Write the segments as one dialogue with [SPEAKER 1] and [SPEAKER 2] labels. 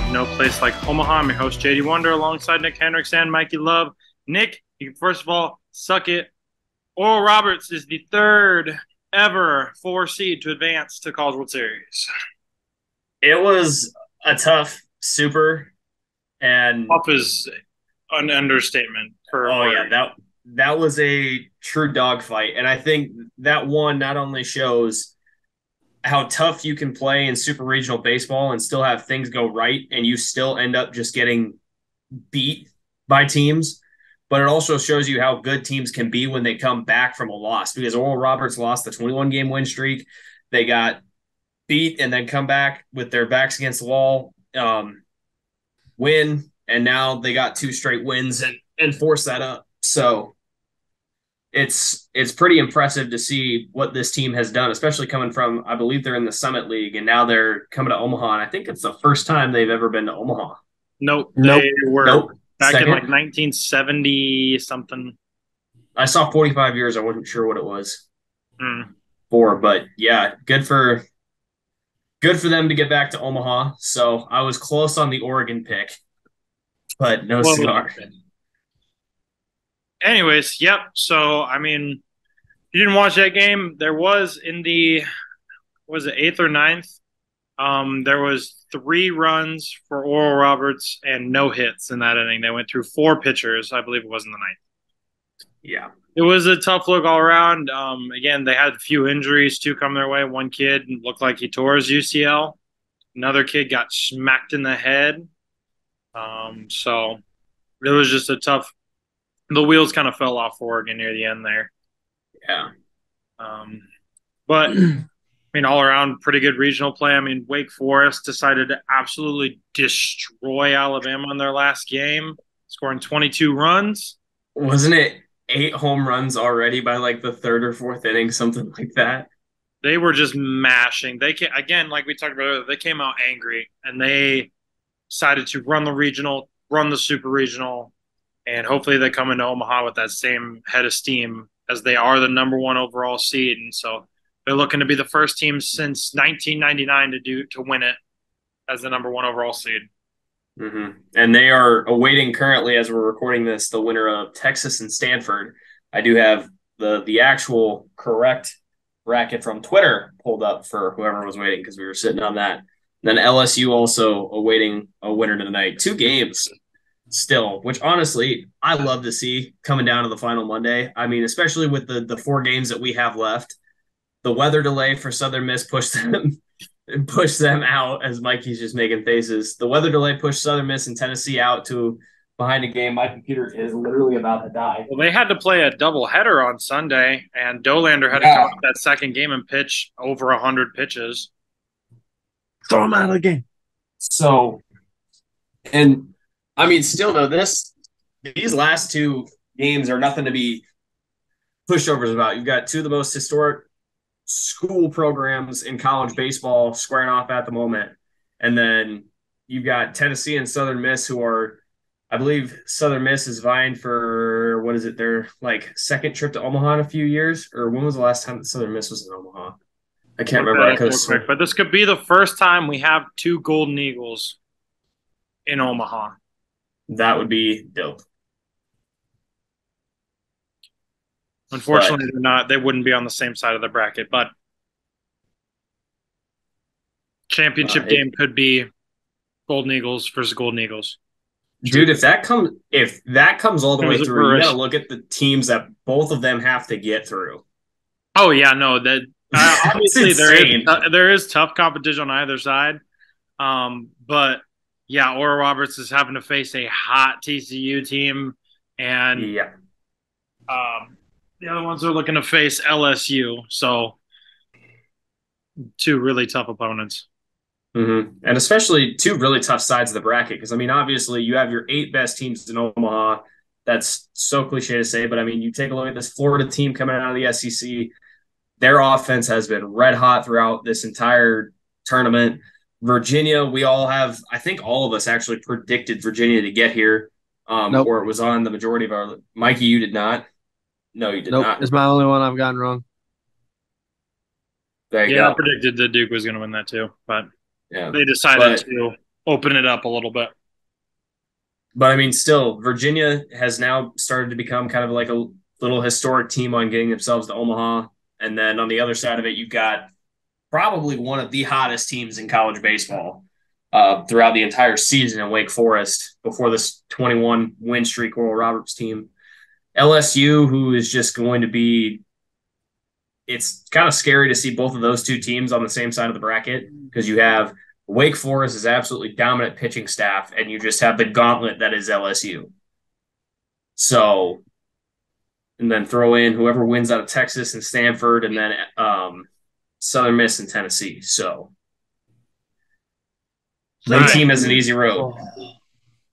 [SPEAKER 1] of No Place Like Omaha. I'm your host, JD Wonder, alongside Nick Hendricks and Mikey Love. Nick, you can first of all suck it. Oral Roberts is the third ever 4 seed to advance to College World Series.
[SPEAKER 2] It was a tough super, and
[SPEAKER 1] Tough is an understatement for a
[SPEAKER 2] oh
[SPEAKER 1] word.
[SPEAKER 2] yeah, that was a true dogfight. And I think that one not only shows how tough you can play in super regional baseball and still have things go right, and you still end up just getting beat by teams, but it also shows you how good teams can be when they come back from a loss. Because Oral Roberts lost the 21 game win streak, they got beat and then come back with their backs against the wall, win, and now they got 2 straight wins and force that up. So it's pretty impressive to see what this team has done, especially coming from, I believe they're in the Summit League, and now they're coming to Omaha. And I think it's the first time they've ever been to Omaha.
[SPEAKER 1] Nope,
[SPEAKER 3] Nope.
[SPEAKER 1] they were
[SPEAKER 2] Nope.
[SPEAKER 1] back in like
[SPEAKER 2] Second.
[SPEAKER 1] 1970 something.
[SPEAKER 2] I saw 45 years. I wasn't sure what it was
[SPEAKER 1] Mm.
[SPEAKER 2] for, but yeah, good for them to get back to Omaha. So I was close on the Oregon pick, but no
[SPEAKER 1] Well,
[SPEAKER 2] cigar.
[SPEAKER 1] anyways, yep. So, I mean, you didn't watch that game. There was in the, was it eighth or ninth? There was 3 runs for Oral Roberts and no hits in that inning. They went through 4 pitchers. I believe it was in the ninth.
[SPEAKER 2] Yeah.
[SPEAKER 1] It was a tough look all around. Again, they had a few injuries too come their way. One kid looked like he tore his UCL. Another kid got smacked in the head. So it was just a tough. The wheels kind of fell off for Oregon near the end there.
[SPEAKER 2] Yeah.
[SPEAKER 1] But I mean, all around, pretty good regional play. I mean, Wake Forest decided to absolutely destroy Alabama in their last game, scoring 22 runs.
[SPEAKER 2] Wasn't it 8 home runs already by like the 3rd or 4th inning, something like that?
[SPEAKER 1] They were just mashing. They came, again, like we talked about earlier, they came out angry and they decided to run the regional, run the super regional, and hopefully they come into Omaha with that same head of steam as they are the #1 overall seed. And so they're looking to be the first team since 1999 to win it as the #1 overall seed.
[SPEAKER 2] Mm-hmm. And they are awaiting currently, as we're recording this, the winner of Texas and Stanford. I do have the actual correct bracket from Twitter pulled up for whoever was waiting because we were sitting on that. And then LSU also awaiting a winner tonight. 2 games still, which honestly I love to see coming down to the final Monday. I mean, especially with the 4 games that we have left. The weather delay for Southern Miss pushed them out, as Mikey's just making faces. The weather delay pushed Southern Miss and Tennessee out to behind a game. My computer is literally about to die.
[SPEAKER 1] Well, they had to play a doubleheader on Sunday, and Dolander had to come out that second game and pitch over 100 pitches.
[SPEAKER 3] Throw him out of the game.
[SPEAKER 2] So, and I mean, still though, these last 2 games are nothing to be pushovers about. You've got 2 of the most historic school programs in college baseball squaring off at the moment. And then you've got Tennessee and Southern Miss, who are, I believe Southern Miss is vying for, what is it, their like 2nd trip to Omaha in a few years? Or when was the last time that Southern Miss was in Omaha? I can't remember. I could have
[SPEAKER 1] But this could be the first time we have 2 Golden Eagles in Omaha.
[SPEAKER 2] That would be dope.
[SPEAKER 1] Unfortunately, they're not. They wouldn't be on the same side of the bracket, but championship game could be Golden Eagles versus Golden Eagles.
[SPEAKER 2] Dude, if that comes all the way through, you got to look at the teams that both of them have to get through.
[SPEAKER 1] Oh yeah, no, that obviously there is tough competition on either side, but yeah, Oral Roberts is having to face a hot TCU team, and
[SPEAKER 2] yeah.
[SPEAKER 1] The other ones are looking to face LSU. So 2 really tough opponents.
[SPEAKER 2] Mm-hmm. And especially 2 really tough sides of the bracket. Because, I mean, obviously you have your 8 best teams in Omaha. That's so cliche to say. But, I mean, you take a look at this Florida team coming out of the SEC. Their offense has been red hot throughout this entire tournament. Virginia, we all have – I think all of us actually predicted Virginia to get here.
[SPEAKER 3] Nope.
[SPEAKER 2] Or it was on the majority of our – Mikey, you did not? No, you did not.
[SPEAKER 3] It's my only one I've gotten wrong.
[SPEAKER 2] There you go.
[SPEAKER 1] I predicted that Duke was going to win that too, but
[SPEAKER 2] yeah.
[SPEAKER 1] they decided to open it up a little bit.
[SPEAKER 2] But I mean, still, Virginia has now started to become kind of like a little historic team on getting themselves to Omaha. And then on the other side of it, you've got probably one of the hottest teams in college baseball throughout the entire season in Wake Forest before this 21 win streak Oral Roberts team. LSU, who is just going to be, it's kind of scary to see both of those two teams on the same side of the bracket because you have Wake Forest is absolutely dominant pitching staff, and you just have the gauntlet that is LSU. So, and then throw in whoever wins out of Texas and Stanford, and then Southern Miss and Tennessee. So, no team has an easy road.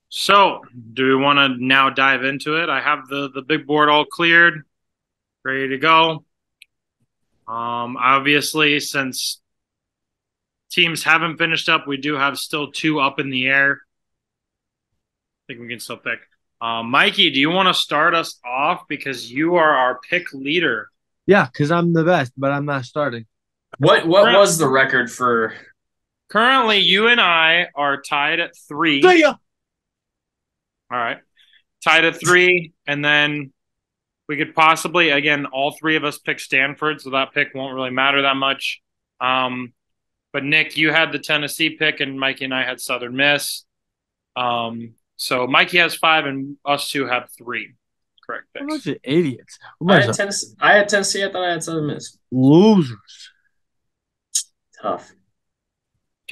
[SPEAKER 1] So, do we want to now dive into it? I have the big board all cleared, ready to go. Obviously, since teams haven't finished up, we do have still 2 up in the air. I think we can still pick. Mikey, do you want to start us off because you are our pick leader?
[SPEAKER 3] Yeah, because I'm the best, but I'm not starting.
[SPEAKER 2] What was the record for?
[SPEAKER 1] Currently, you and I are tied at 3.
[SPEAKER 3] See ya.
[SPEAKER 1] All right, tied at 3, and then we could possibly, again, all 3 of us pick Stanford, so that pick won't really matter that much. But Nick, you had the Tennessee pick, and Mikey and I had Southern Miss. So Mikey has 5, and us 2 have 3 correct picks.
[SPEAKER 3] What a bunch of idiots.
[SPEAKER 2] I had Tennessee. I thought I had Southern Miss.
[SPEAKER 3] Losers.
[SPEAKER 2] Tough.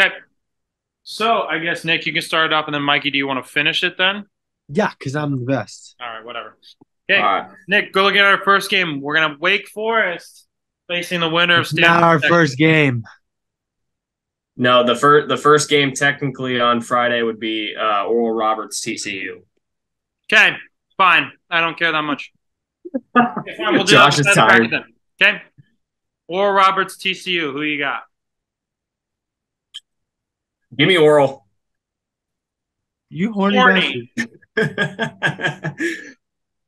[SPEAKER 1] Okay. So I guess, Nick, you can start it up, and then Mikey, do you want to finish it then?
[SPEAKER 3] Yeah, because I'm the best.
[SPEAKER 1] All right, whatever. Okay,
[SPEAKER 2] All right.
[SPEAKER 1] Nick, go look at our first game. We're going to Wake Forest facing the winner of Stanford.
[SPEAKER 3] Not our first game.
[SPEAKER 2] No, the first game technically on Friday would be Oral Roberts TCU.
[SPEAKER 1] Okay, fine. I don't care that much. Okay, fine, we'll do
[SPEAKER 2] Josh is tired.
[SPEAKER 1] then. Okay. Oral Roberts TCU. Who you got?
[SPEAKER 2] Give me Oral.
[SPEAKER 3] You horny
[SPEAKER 2] bastard.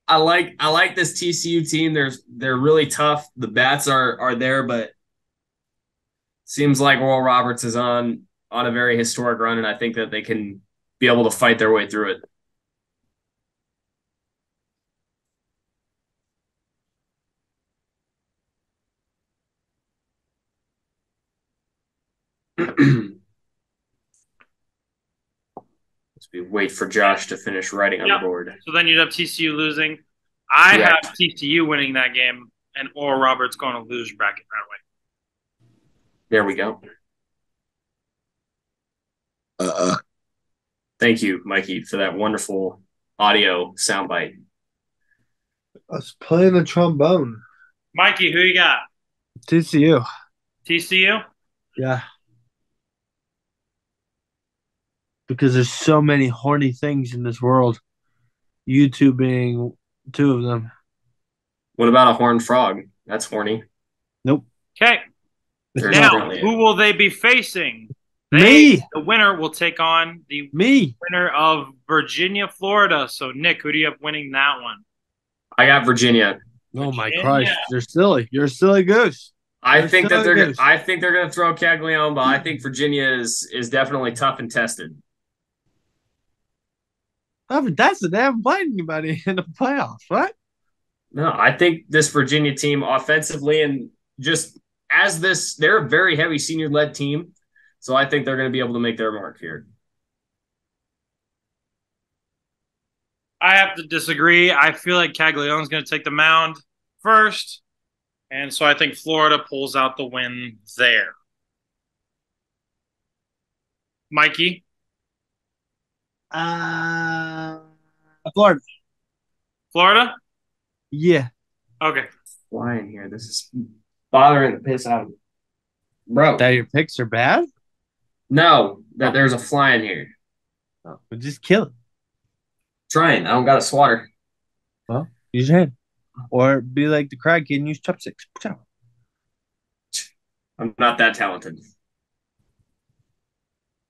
[SPEAKER 2] I like this TCU team. They're really tough. The bats are there, but seems like Oral Roberts is on a very historic run, and I think that they can be able to fight their way through it. We wait for Josh to finish writing on the board.
[SPEAKER 1] So then you'd have TCU losing. I have TCU winning that game, and Oral Roberts going to lose bracket right away.
[SPEAKER 2] There we go. Thank you, Mikey, for that wonderful audio soundbite.
[SPEAKER 3] I was playing the trombone.
[SPEAKER 1] Mikey, who you got?
[SPEAKER 3] TCU.
[SPEAKER 1] TCU?
[SPEAKER 3] Yeah. Because there's so many horny things in this world. You two being 2 of them.
[SPEAKER 2] What about a horned frog? That's horny.
[SPEAKER 3] Nope.
[SPEAKER 1] Okay. Now, who will they be facing?
[SPEAKER 3] Me.
[SPEAKER 1] The winner will take on the winner of Virginia, Florida. So, Nick, who do you have winning that one?
[SPEAKER 2] I got Virginia.
[SPEAKER 3] Oh my Christ! You're silly. You're a silly goose.
[SPEAKER 2] I think they're going to throw Caglione, but I think Virginia is definitely tough and tested.
[SPEAKER 3] That's the damn played anybody in the playoffs, right?
[SPEAKER 2] No, I think this Virginia team offensively and just they're a very heavy senior-led team, so I think they're going to be able to make their mark here.
[SPEAKER 1] I have to disagree. I feel like Caglione's going to take the mound first, and so I think Florida pulls out the win there. Mikey?
[SPEAKER 3] Florida.
[SPEAKER 1] Florida?
[SPEAKER 3] Yeah.
[SPEAKER 1] Okay.
[SPEAKER 2] Flying here. This is bothering the piss out of me. Bro.
[SPEAKER 3] That your picks are bad?
[SPEAKER 2] No, that there's a fly in here.
[SPEAKER 3] Oh, well, just kill it.
[SPEAKER 2] Trying. I don't got a swatter.
[SPEAKER 3] Well, use your hand. Or be like the crab kid and use chopsticks.
[SPEAKER 2] I'm not that talented.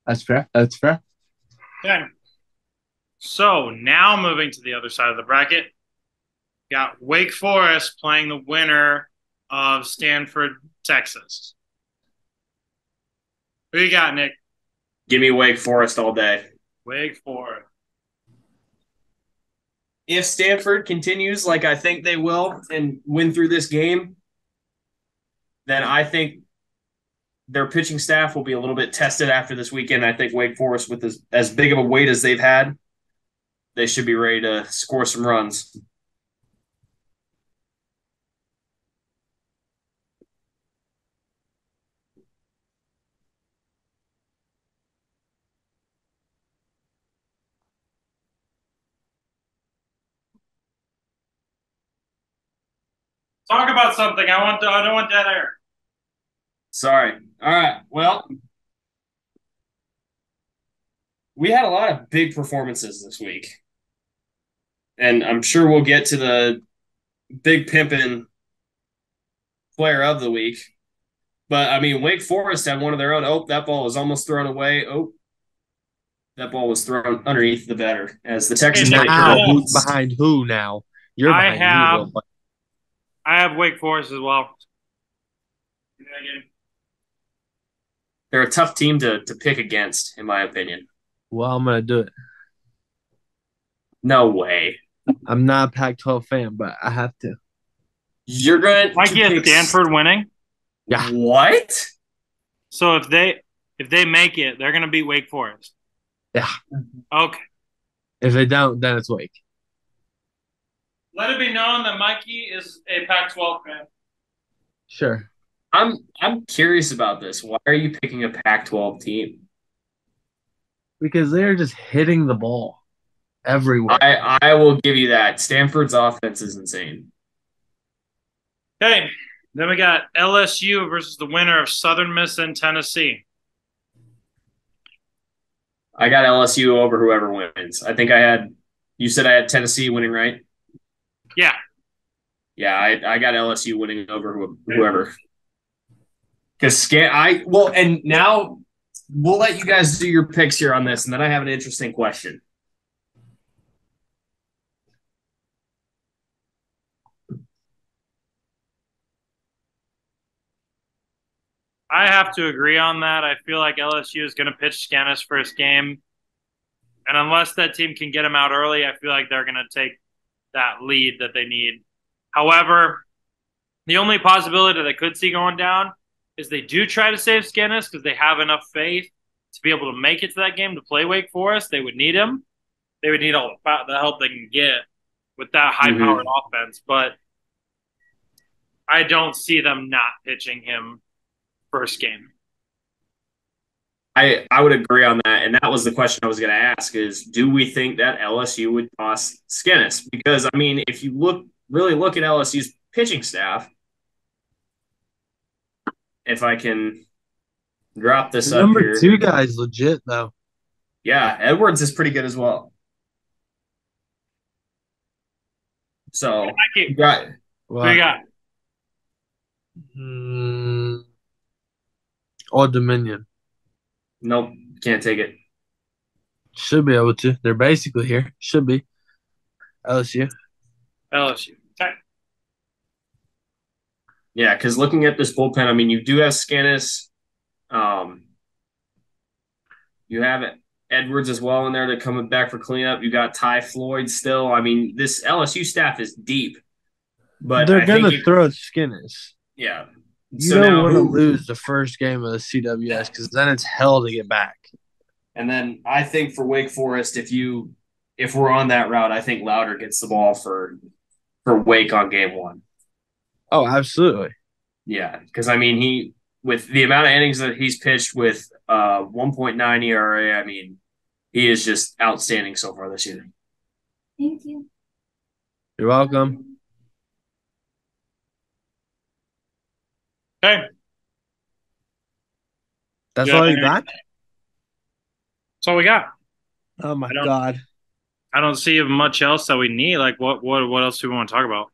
[SPEAKER 3] That's fair. That's fair.
[SPEAKER 1] Okay. So now moving to the other side of the bracket, got Wake Forest playing the winner of Stanford, Texas. Who you got, Nick?
[SPEAKER 2] Give me Wake Forest all day.
[SPEAKER 1] Wake Forest.
[SPEAKER 2] If Stanford continues like I think they will and win through this game, then I think their pitching staff will be a little bit tested after this weekend. I think Wake Forest, with as big of a weight as they've had, they should be ready to score some runs.
[SPEAKER 1] Talk about something. I don't want dead air.
[SPEAKER 2] Sorry. All right. Well, we had a lot of big performances this week. And I'm sure we'll get to the big pimpin' player of the week. But, I mean, Wake Forest had one of their own. Oh, that ball was almost thrown away. Oh, that ball was thrown underneath the batter as the Texas
[SPEAKER 1] Hey,
[SPEAKER 3] now,
[SPEAKER 2] Breaker.
[SPEAKER 3] who's behind who now? You're
[SPEAKER 1] I
[SPEAKER 3] behind
[SPEAKER 1] have-
[SPEAKER 3] who?
[SPEAKER 1] I have Wake Forest as well.
[SPEAKER 2] They're a tough team to pick against, in my opinion.
[SPEAKER 3] Well, I'm going to do it.
[SPEAKER 2] No way.
[SPEAKER 3] I'm not a Pac-12 fan, but I have to.
[SPEAKER 2] You're going
[SPEAKER 1] Might get Stanford winning.
[SPEAKER 3] Yeah.
[SPEAKER 2] What?
[SPEAKER 1] So if they make it, they're gonna beat Wake Forest.
[SPEAKER 3] Yeah.
[SPEAKER 1] Okay.
[SPEAKER 3] If they don't, then it's Wake.
[SPEAKER 1] Let it be known that Mikey is a Pac-12 fan.
[SPEAKER 3] Sure.
[SPEAKER 2] I'm curious about this. Why are you picking a Pac-12 team?
[SPEAKER 3] Because they're just hitting the ball everywhere.
[SPEAKER 2] I will give you that. Stanford's offense is insane.
[SPEAKER 1] Okay. Then we got LSU versus the winner of Southern Miss and Tennessee.
[SPEAKER 2] I got LSU over whoever wins. I think you said I had Tennessee winning, right?
[SPEAKER 1] Yeah.
[SPEAKER 2] Yeah, I got LSU winning over whoever. Because and now we'll let you guys do your picks here on this, and then I have an interesting question.
[SPEAKER 1] I have to agree on that. I feel like LSU is going to pitch Scannis first game. And unless that team can get him out early, I feel like they're going to take that lead that they need. However, the only possibility that I could see going down is they do try to save Scannis because they have enough faith to be able to make it to that game to play Wake Forest. They would need him. They would need all the help they can get with that high-powered offense. But I don't see them not pitching him first game.
[SPEAKER 2] I would agree on that, and that was the question I was going to ask: is do we think that LSU would toss Skinnis? Because I mean, if you really look at LSU's pitching staff, if I can drop this up
[SPEAKER 3] Number
[SPEAKER 2] here,
[SPEAKER 3] 2 guy's legit though.
[SPEAKER 2] Yeah, Edwards is pretty good as well. So
[SPEAKER 1] you
[SPEAKER 2] got
[SPEAKER 1] what do you got?
[SPEAKER 3] Old Dominion.
[SPEAKER 2] Nope, can't take it.
[SPEAKER 3] Should be able to. They're basically here. Should be. LSU.
[SPEAKER 1] LSU. Okay.
[SPEAKER 2] Yeah, because looking at this bullpen, I mean, you do have Scannis. You have Edwards as well in there to coming back for cleanup. You got Ty Floyd still. I mean, this LSU staff is deep. But
[SPEAKER 3] they're going to throw Skinnis.
[SPEAKER 2] Yeah.
[SPEAKER 3] You don't want to lose the first game of the CWS because then it's hell to get back.
[SPEAKER 2] And then I think for Wake Forest, if we're on that route, I think Louder gets the ball for Wake on game 1.
[SPEAKER 3] Oh, absolutely.
[SPEAKER 2] Yeah, because I mean, with the amount of innings that he's pitched with 1.9 ERA, I mean, he is just outstanding so far this year.
[SPEAKER 4] Thank you.
[SPEAKER 3] You're welcome.
[SPEAKER 1] Okay.
[SPEAKER 3] That's all you got?
[SPEAKER 1] That's all we got.
[SPEAKER 3] Oh my God.
[SPEAKER 1] I don't see much else that we need. Like what else do we want to talk about?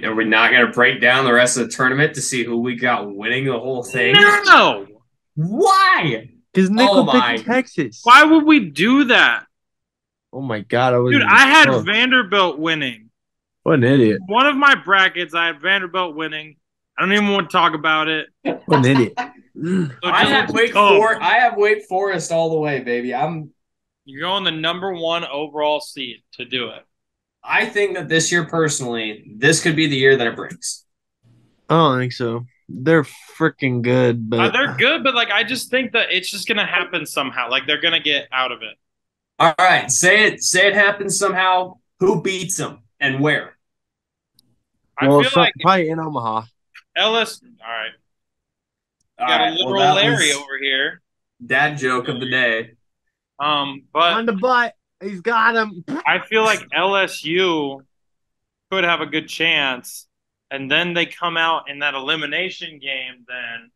[SPEAKER 2] Are we not going to break down the rest of the tournament to see who we got winning the whole thing?
[SPEAKER 1] No.
[SPEAKER 2] Why?
[SPEAKER 3] Because Nickel picked Texas.
[SPEAKER 1] Why would we do that?
[SPEAKER 3] Oh my God.
[SPEAKER 1] I had Vanderbilt winning.
[SPEAKER 3] What an idiot.
[SPEAKER 1] One of my brackets, I had Vanderbilt winning. I don't even want to talk about it.
[SPEAKER 3] What an idiot.
[SPEAKER 1] So just
[SPEAKER 2] I have Wake Forest all the way, baby.
[SPEAKER 1] You're going the number one overall seed to do it.
[SPEAKER 2] I think that this year, personally, this could be the year that it breaks.
[SPEAKER 3] I don't think so. They're freaking good, but
[SPEAKER 1] They're good, but like I just think that it's just gonna happen somehow. Like they're gonna get out of it.
[SPEAKER 2] All right, say it. Say it happens somehow. Who beats them and where?
[SPEAKER 1] I feel like
[SPEAKER 3] probably in Omaha.
[SPEAKER 1] Ellis. All right,
[SPEAKER 2] All
[SPEAKER 1] got a
[SPEAKER 2] right. Well,
[SPEAKER 1] literal
[SPEAKER 2] that
[SPEAKER 1] Larry
[SPEAKER 2] was
[SPEAKER 1] over here.
[SPEAKER 2] dad joke of the day.
[SPEAKER 1] But
[SPEAKER 3] On the butt. He's got him.
[SPEAKER 1] I feel like LSU could have a good chance, and then they come out in that elimination game. Then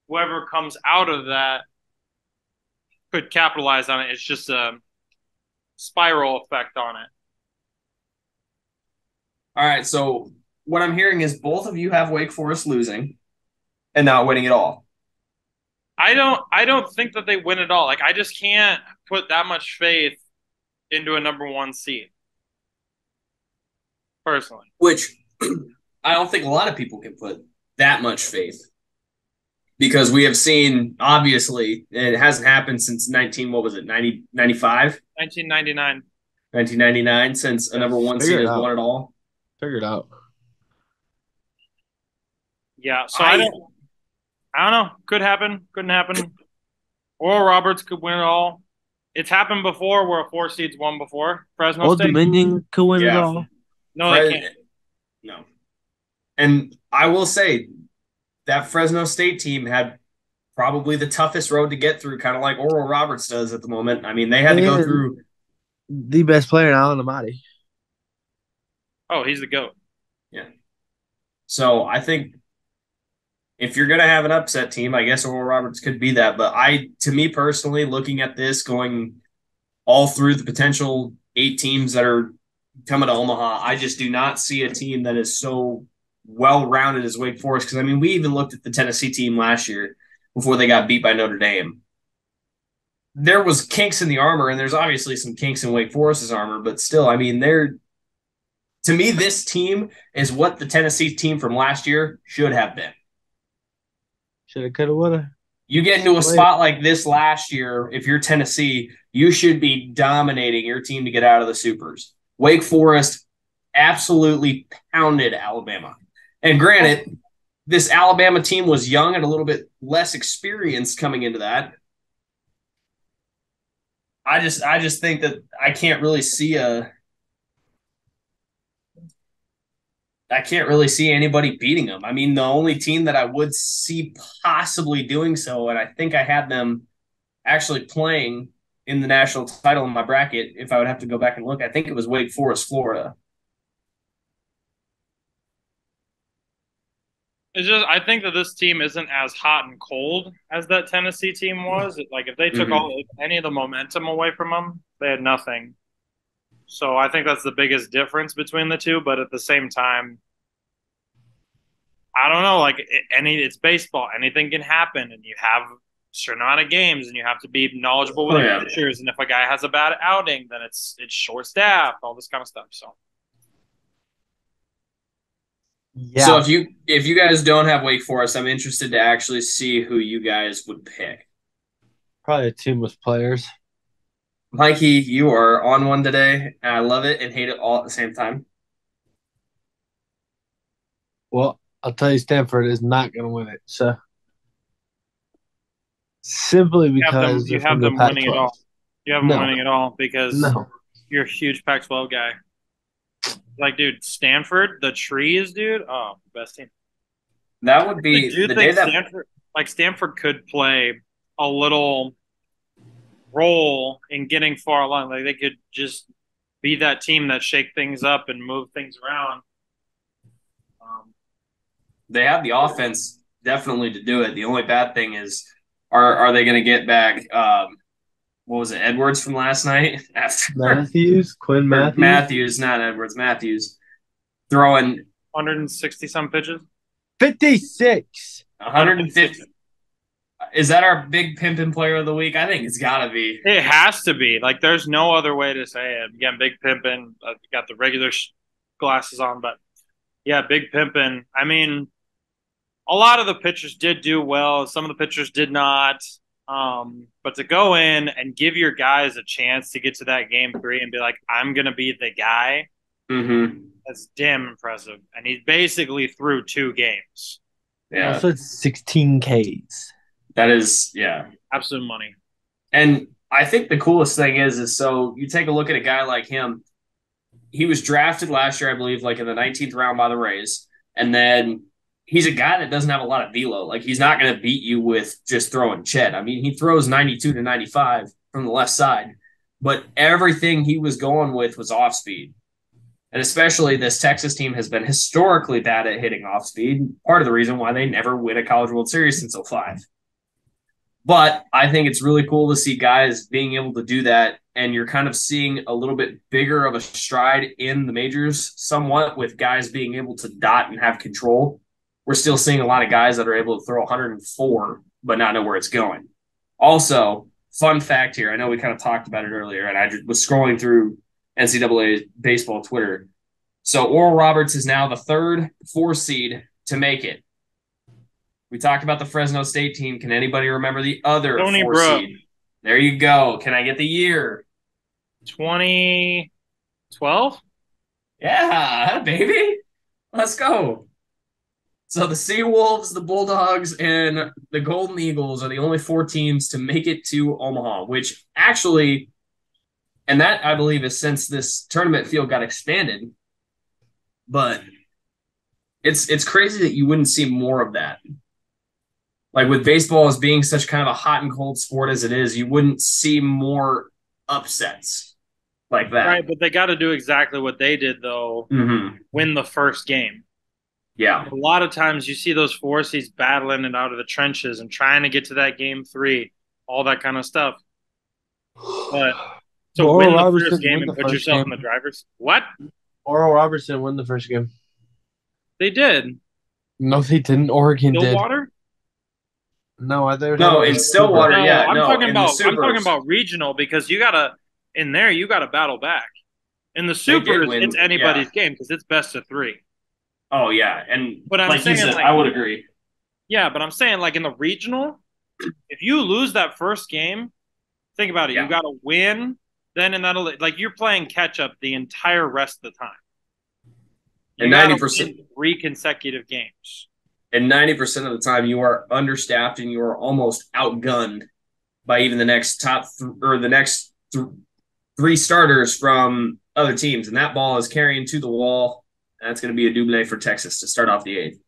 [SPEAKER 1] whoever comes out of that could capitalize on it. It's just a spiral effect on it.
[SPEAKER 2] All right. So what I'm hearing is both of you have Wake Forest losing and not winning at all.
[SPEAKER 1] I don't think that they win it all. Like I just can't put that much faith into a number one seed. Personally.
[SPEAKER 2] Which I don't think a lot of people can put that much faith. Because we have seen, obviously, it hasn't happened since 95?
[SPEAKER 1] 1999.
[SPEAKER 2] 1999, since a number one seed has won it all.
[SPEAKER 3] Figure it out.
[SPEAKER 1] Yeah, so I don't know. Could happen. Couldn't happen. Oral Roberts could win it all. It's happened before where a 4 seed's won before. Fresno
[SPEAKER 3] Old
[SPEAKER 1] State.
[SPEAKER 3] Dominion could win it all.
[SPEAKER 1] No, they can't.
[SPEAKER 2] No. And I will say that Fresno State team had probably the toughest road to get through, kind of like Oral Roberts does at the moment. I mean, they had to go through
[SPEAKER 3] the best player in Alan Amati.
[SPEAKER 1] Oh, he's the GOAT.
[SPEAKER 2] Yeah. So I think if you're going to have an upset team, I guess Oral Roberts could be that. But to me personally, looking at this, going all through the potential 8 teams that are coming to Omaha, I just do not see a team that is so well-rounded as Wake Forest. Because, I mean, we even looked at the Tennessee team last year before they got beat by Notre Dame. There was kinks in the armor, and there's obviously some kinks in Wake Forest's armor, but still, I mean, to me, this team is what the Tennessee team from last year should have been.
[SPEAKER 3] Shoulda, coulda, woulda.
[SPEAKER 2] You get into a spot like this last year, if you're Tennessee, you should be dominating your team to get out of the Supers. Wake Forest absolutely pounded Alabama. And granted, this Alabama team was young and a little bit less experienced coming into that. I just think that I can't really see anybody beating them. I mean, the only team that I would see possibly doing so, and I think I had them actually playing in the national title in my bracket, if I would have to go back and look, I think it was Wake Forest, Florida.
[SPEAKER 1] It's just I think that this team isn't as hot and cold as that Tennessee team was. Like if they took any of the momentum away from them, they had nothing. So I think that's the biggest difference between the two. But at the same time, I don't know. Like it's baseball. Anything can happen, and you have a certain amount of games, and you have to be knowledgeable with the pitchers. And if a guy has a bad outing, then it's short staffed, all this kind of stuff. So.
[SPEAKER 3] Yeah.
[SPEAKER 2] So if you guys don't have Wake Forest, I'm interested to actually see who you guys would pick.
[SPEAKER 3] Probably a team with players.
[SPEAKER 2] Mikey, you are on one today, and I love it and hate it all at the same time.
[SPEAKER 3] Well, I'll tell you, Stanford is not going to win it. So simply because
[SPEAKER 1] you have them winning it all. You have them winning it all because you're a huge Pac-12 guy. Like, dude, Stanford, the trees, dude. Oh, best team.
[SPEAKER 2] That would be
[SPEAKER 1] the day that Stanford could play a little role in getting far along. Like they could just be that team that shake things up and move things around.
[SPEAKER 2] They have the offense definitely to do it. The only bad thing is, are they going to get back? What was it, Edwards from last night?
[SPEAKER 3] Quinn Matthews?
[SPEAKER 2] Matthews, not Edwards, Matthews. Throwing
[SPEAKER 1] 160-some pitches?
[SPEAKER 3] 56.
[SPEAKER 2] 150. Is that our big pimpin' player of the week? I think it's got to be.
[SPEAKER 1] It has to be. Like, there's no other way to say it. Again, big pimpin'. I've got the regular glasses on, but, yeah, big pimpin'. I mean, a lot of the pitchers did do well. Some of the pitchers did not. But to go in and give your guys a chance to get to that game 3 and be like, I'm gonna be the guy,
[SPEAKER 2] Mm-hmm.
[SPEAKER 1] that's damn impressive. And he basically threw 2 games.
[SPEAKER 2] Yeah,
[SPEAKER 3] Also, it's 16 Ks.
[SPEAKER 2] that is, yeah.
[SPEAKER 1] Absolute money.
[SPEAKER 2] And I think the coolest thing is so you take a look at a guy like him. He was drafted last year, I believe, like in the 19th round by the Rays. And then he's a guy that doesn't have a lot of velo. Like he's not going to beat you with just throwing Chet. I mean, he throws 92 to 95 from the left side, but everything he was going with was off speed. And especially this Texas team has been historically bad at hitting off speed. Part of the reason why they never win a College World Series since '05. But I think it's really cool to see guys being able to do that. And you're kind of seeing a little bit bigger of a stride in the majors, somewhat with guys being able to dot and have control. We're still seeing a lot of guys that are able to throw 104, but not know where it's going. Also, fun fact here, I know we kind of talked about it earlier, and I was scrolling through NCAA baseball Twitter. So Oral Roberts is now the third 4 seed to make it. We talked about the Fresno State team. Can anybody remember the other
[SPEAKER 1] Tony
[SPEAKER 2] 4
[SPEAKER 1] Bro.
[SPEAKER 2] seed? There you go. Can I get the year?
[SPEAKER 1] 2012?
[SPEAKER 2] Yeah, baby. Let's go. So the Seawolves, the Bulldogs, and the Golden Eagles are the only 4 teams to make it to Omaha, which actually, and that I believe is since this tournament field got expanded. But it's crazy that you wouldn't see more of that. Like with baseball as being such kind of a hot and cold sport as it is, you wouldn't see more upsets like that.
[SPEAKER 1] Right, but they got to do exactly what they did, though.
[SPEAKER 2] Mm-hmm.
[SPEAKER 1] Win the first game.
[SPEAKER 2] Yeah.
[SPEAKER 1] A lot of times you see those 4 seeds battling it out of the trenches and trying to get to that game 3, all that kind of stuff. But to
[SPEAKER 3] Oral
[SPEAKER 1] win the
[SPEAKER 3] Roberts
[SPEAKER 1] first
[SPEAKER 3] didn't
[SPEAKER 1] game
[SPEAKER 3] win
[SPEAKER 1] and
[SPEAKER 3] the
[SPEAKER 1] put
[SPEAKER 3] first
[SPEAKER 1] yourself
[SPEAKER 3] game.
[SPEAKER 1] in the driver's what?
[SPEAKER 3] Oral Roberts didn't win the first game.
[SPEAKER 1] They did.
[SPEAKER 3] No, they didn't. Oregon did.
[SPEAKER 1] Stillwater?
[SPEAKER 3] No, they were
[SPEAKER 2] No,
[SPEAKER 3] talking
[SPEAKER 2] in
[SPEAKER 3] about
[SPEAKER 2] Stillwater,
[SPEAKER 3] Super.
[SPEAKER 1] No,
[SPEAKER 2] yeah,
[SPEAKER 1] I'm
[SPEAKER 2] no,
[SPEAKER 1] talking
[SPEAKER 2] in the
[SPEAKER 1] about
[SPEAKER 2] Supers,
[SPEAKER 1] regional because you gotta in there you gotta battle back. In the
[SPEAKER 2] they did
[SPEAKER 1] supers, it's
[SPEAKER 2] win. Yeah.
[SPEAKER 1] anybody's game because it's best of 3.
[SPEAKER 2] Oh, yeah. And
[SPEAKER 1] But I'm
[SPEAKER 2] like you
[SPEAKER 1] saying
[SPEAKER 2] said,
[SPEAKER 1] like
[SPEAKER 2] I would agree.
[SPEAKER 1] yeah, but I'm saying like in the regional, if you lose that first game, think about it. You
[SPEAKER 2] Yeah.
[SPEAKER 1] got to win, then and that'll like you're playing catch up the entire rest of the time. You
[SPEAKER 2] And
[SPEAKER 1] got to
[SPEAKER 2] 90%,
[SPEAKER 1] win 3 consecutive games.
[SPEAKER 2] and 90% of the time you are understaffed and you are almost outgunned by even the next or the next 3 starters from other teams. And that ball is carrying to the wall. That's going to be a double for Texas to start off the 8th.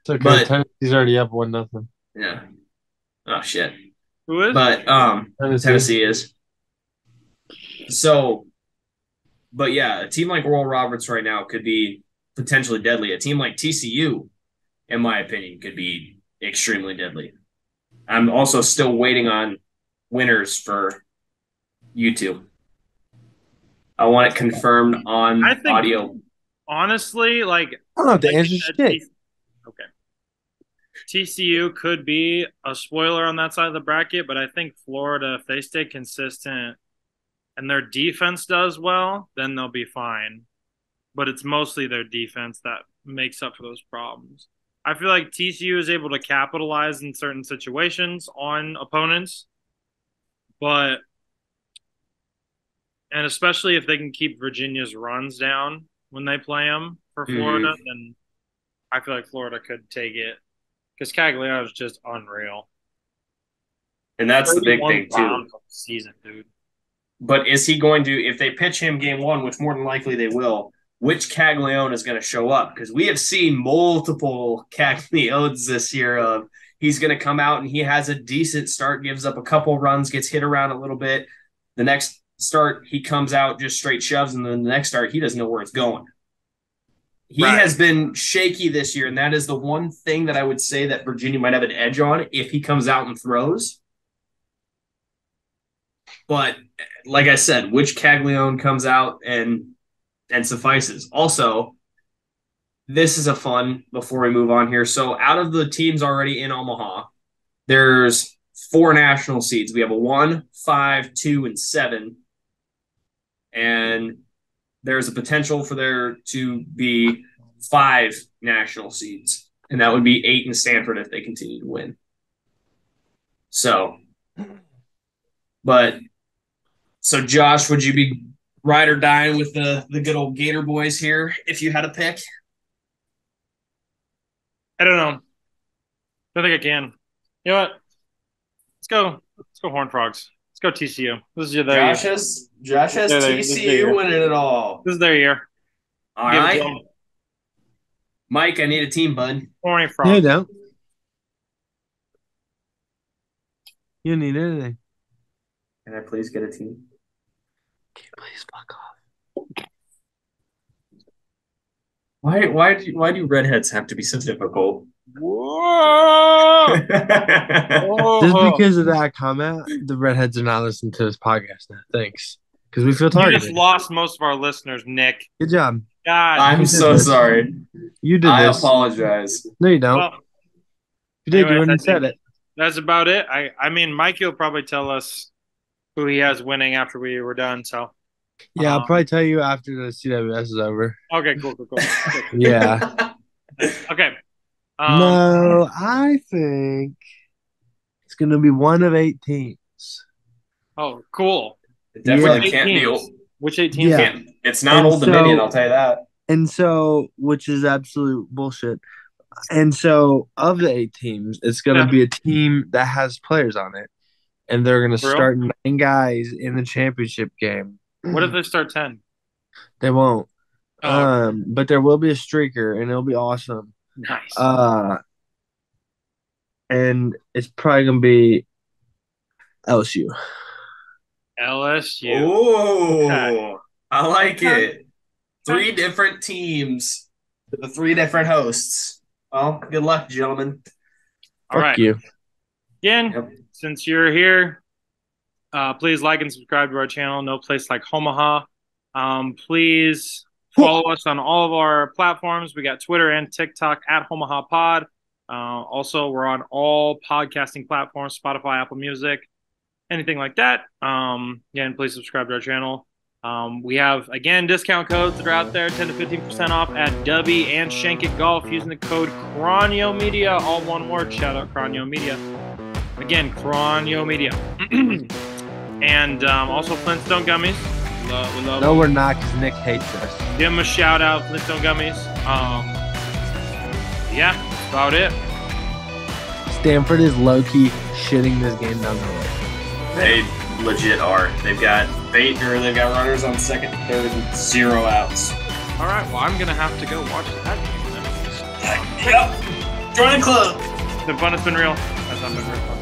[SPEAKER 3] It's okay.
[SPEAKER 2] But
[SPEAKER 3] Tennessee's already up 1-0.
[SPEAKER 2] yeah. Oh shit.
[SPEAKER 1] Who is?
[SPEAKER 2] But Tennessee is. So, but yeah, a team like Oral Roberts right now could be potentially deadly. A team like TCU, in my opinion, could be extremely deadly. I'm also still waiting on winners for YouTube. I want it confirmed on
[SPEAKER 1] I think
[SPEAKER 2] audio.
[SPEAKER 1] honestly, like
[SPEAKER 3] I don't have to
[SPEAKER 1] like you
[SPEAKER 3] answer
[SPEAKER 1] said,
[SPEAKER 3] shit.
[SPEAKER 1] okay. TCU could be a spoiler on that side of the bracket, but I think Florida, if they stay consistent and their defense does well, then they'll be fine. But it's mostly their defense that makes up for those problems. I feel like TCU is able to capitalize in certain situations on opponents, but and especially if they can keep Virginia's runs down when they play them for Florida, then I feel like Florida could take it because Cagliari is just unreal.
[SPEAKER 2] And that's the big
[SPEAKER 1] 31
[SPEAKER 2] thing, too.
[SPEAKER 1] bombs on the season, dude.
[SPEAKER 2] But is he going to, if they pitch him game 1, which more than likely they will, which Caglione is going to show up? Because we have seen multiple Cagliones this year of he's going to come out and he has a decent start, gives up a couple runs, gets hit around a little bit. The next start, he comes out, just straight shoves, and then the next start, he doesn't know where it's going. He has been shaky this year, and that is the one thing that I would say that Virginia might have an edge on if he comes out and throws. But like I said, which Caglione comes out and suffices. Also, this is a fun before we move on here. So out of the teams already in Omaha, there's 4 national seeds. We have a 1, 5, 2, and 7. And there's a potential for there to be 5 national seeds. and that would be 8 in Stanford if they continue to win. So, Josh, would you be ride or dying with the good old Gator boys here if you had a pick?
[SPEAKER 1] I don't know. I think I can. You know what? Let's go. Let's go Horned Frogs. Let's go TCU. This is their year.
[SPEAKER 2] Josh has TCU winning it all.
[SPEAKER 1] This is their year.
[SPEAKER 2] All right. Mike, I need a team, bud.
[SPEAKER 1] Horny Frogs.
[SPEAKER 3] Yeah, you don't. You need anything.
[SPEAKER 2] Can I please get a team?
[SPEAKER 3] Can you please fuck off?
[SPEAKER 2] Why do redheads have to be so difficult?
[SPEAKER 1] Whoa!
[SPEAKER 3] Just because of that comment, the redheads are not listening to this podcast now. Thanks. Because we feel
[SPEAKER 1] You
[SPEAKER 3] targeted.
[SPEAKER 1] just lost most of our listeners, Nick.
[SPEAKER 3] Good job.
[SPEAKER 1] God.
[SPEAKER 2] I'm so sorry.
[SPEAKER 3] You did
[SPEAKER 2] I
[SPEAKER 3] this.
[SPEAKER 2] apologize.
[SPEAKER 3] No, you don't.
[SPEAKER 1] Well,
[SPEAKER 3] you did.
[SPEAKER 1] anyway,
[SPEAKER 3] You already said it.
[SPEAKER 1] That's about it. I mean, Mikey will probably tell us who he has winning after we were done. So
[SPEAKER 3] Yeah, I'll probably tell you after the CWS is over.
[SPEAKER 1] Okay, cool.
[SPEAKER 3] Yeah.
[SPEAKER 1] Okay.
[SPEAKER 3] No, I think it's going to be one of 8 teams.
[SPEAKER 1] Oh, cool.
[SPEAKER 2] It definitely can't be old.
[SPEAKER 1] Which 8 teams?
[SPEAKER 3] Yeah.
[SPEAKER 2] It's not Old Dominion, I'll tell you that.
[SPEAKER 3] And so, which is absolute bullshit. And so, of the 8 teams, it's going to be a team that has players on it. And they're going to start 9 guys in the championship game.
[SPEAKER 1] What if they start 10?
[SPEAKER 3] They won't.
[SPEAKER 1] Oh.
[SPEAKER 3] But there will be a streaker, and it'll be awesome.
[SPEAKER 1] Nice.
[SPEAKER 3] And it's probably going to be LSU.
[SPEAKER 1] LSU.
[SPEAKER 2] Oh, okay. I like it. 3 different teams, the 3 different hosts. Well, good luck, gentlemen.
[SPEAKER 1] All right.
[SPEAKER 3] Fuck you.
[SPEAKER 1] Again, since you're here, please like and subscribe to our channel. No place like Homaha. Please follow us on all of our platforms. We got Twitter and TikTok at Homaha Pod. Also, we're on all podcasting platforms, Spotify, Apple Music, anything like that. Again, please subscribe to our channel. We have, again, discount codes that are out there, 10 to 15% off at Dubby and Shank It Golf using the code Cronio Media, all one word. Shout out Cronio Media. Again, Cronio Media. And also Flintstone Gummies. We love
[SPEAKER 3] no, we're not, because Nick hates us.
[SPEAKER 1] Give them a shout out, Flintstone Gummies. Yeah, that's about it.
[SPEAKER 3] Stanford is low-key shitting this game down the road.
[SPEAKER 2] They legit are. They've got runners on second, third, and 0 outs.
[SPEAKER 1] All right, well, I'm going to have to go watch that game then.
[SPEAKER 2] Yep. Join the club.
[SPEAKER 1] It's been fun. It's been real. That's not been real fun.